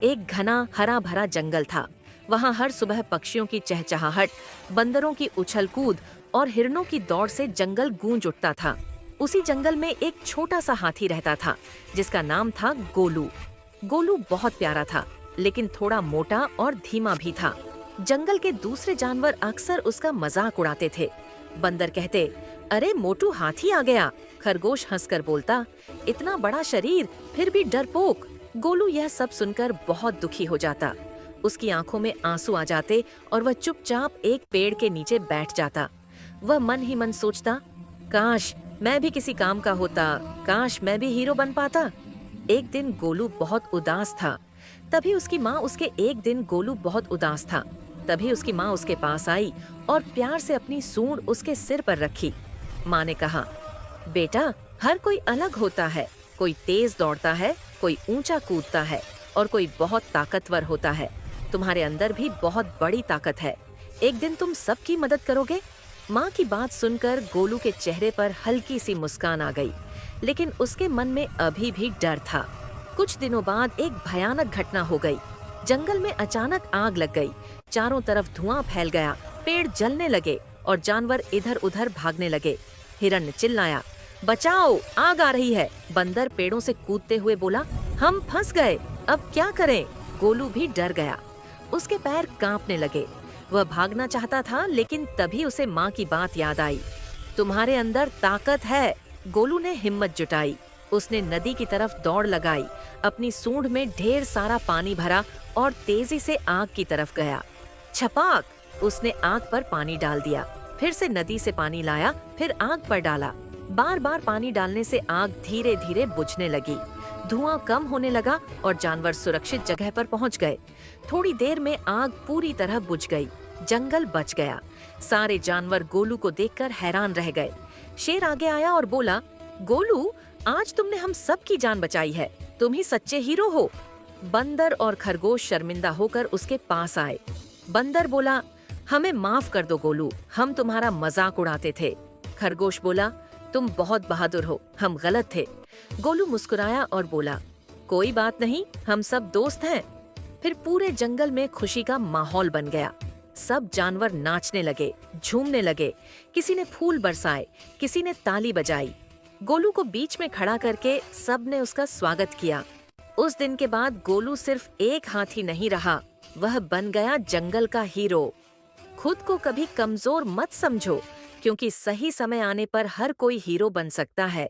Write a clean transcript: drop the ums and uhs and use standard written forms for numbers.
एक घना हरा भरा जंगल था। वहाँ हर सुबह पक्षियों की चहचहाहट, बंदरों की उछल कूद और हिरणों की दौड़ से जंगल गूंज उठता था। उसी जंगल में एक छोटा सा हाथी रहता था, जिसका नाम था गोलू। गोलू बहुत प्यारा था, लेकिन थोड़ा मोटा और धीमा भी था। जंगल के दूसरे जानवर अक्सर उसका मजाक उड़ाते थे। बंदर कहते, अरे मोटू हाथी आ गया। खरगोश हंसकर बोलता, इतना बड़ा शरीर फिर भी डरपोक। गोलू यह सब सुनकर बहुत दुखी हो जाता। उसकी आंखों में आंसू आ जाते और वह चुपचाप एक पेड़ के नीचे बैठ जाता। वह मन ही मन सोचता, काश मैं भी किसी काम का होता, काश मैं भी हीरो बन पाता। एक दिन गोलू बहुत उदास था। तभी उसकी माँ उसके एक दिन गोलू बहुत उदास था तभी उसकी माँ उसके पास आई और प्यार से अपनी सूंड उसके सिर पर रखी। माँ ने कहा, बेटा, हर कोई अलग होता है। कोई तेज दौड़ता है, कोई ऊंचा कूदता है और कोई बहुत ताकतवर होता है। तुम्हारे अंदर भी बहुत बड़ी ताकत है। एक दिन तुम सबकी मदद करोगे। माँ की बात सुनकर गोलू के चेहरे पर हल्की सी मुस्कान आ गई, लेकिन उसके मन में अभी भी डर था। कुछ दिनों बाद एक भयानक घटना हो गई। जंगल में अचानक आग लग गई। चारों तरफ धुआं फैल गया, पेड़ जलने लगे और जानवर इधर उधर भागने लगे। हिरण ने चिल्लाया, बचाओ, आग आ रही है। बंदर पेड़ों से कूदते हुए बोला, हम फंस गए, अब क्या करें। गोलू भी डर गया। उसके पैर कांपने लगे। वह भागना चाहता था, लेकिन तभी उसे माँ की बात याद आई। तुम्हारे अंदर ताकत है। गोलू ने हिम्मत जुटाई। उसने नदी की तरफ दौड़ लगाई, अपनी सूंड में ढेर सारा पानी भरा और तेजी से आग की तरफ गया। छपाक! उसने आग पर पानी डाल दिया, फिर से नदी से पानी लाया, फिर आग पर डाला। बार बार पानी डालने से आग धीरे धीरे बुझने लगी। धुआं कम होने लगा और जानवर सुरक्षित जगह पर पहुंच गए। थोड़ी देर में आग पूरी तरह बुझ गई। जंगल बच गया। सारे जानवर गोलू को देखकर हैरान रह गए। शेर आगे आया और बोला, गोलू, आज तुमने हम सब की जान बचाई है। तुम ही सच्चे हीरो हो। बंदर और खरगोश शर्मिंदा होकर उसके पास आए। बंदर बोला, हमें माफ कर दो गोलू, हम तुम्हारा मजाक उड़ाते थे। खरगोश बोला, तुम बहुत बहादुर हो, हम गलत थे। गोलू मुस्कुराया और बोला, कोई बात नहीं, हम सब दोस्त हैं। फिर पूरे जंगल में खुशी का माहौल बन गया। सब जानवर नाचने लगे, झूमने लगे। किसी ने फूल बरसाए, किसी ने ताली बजाई। गोलू को बीच में खड़ा करके सब ने उसका स्वागत किया। उस दिन के बाद गोलू सिर्फ एक हाथी नहीं रहा, वह बन गया जंगल का हीरो। खुद को कभी कमजोर मत समझो, क्योंकि सही समय आने पर हर कोई हीरो बन सकता है।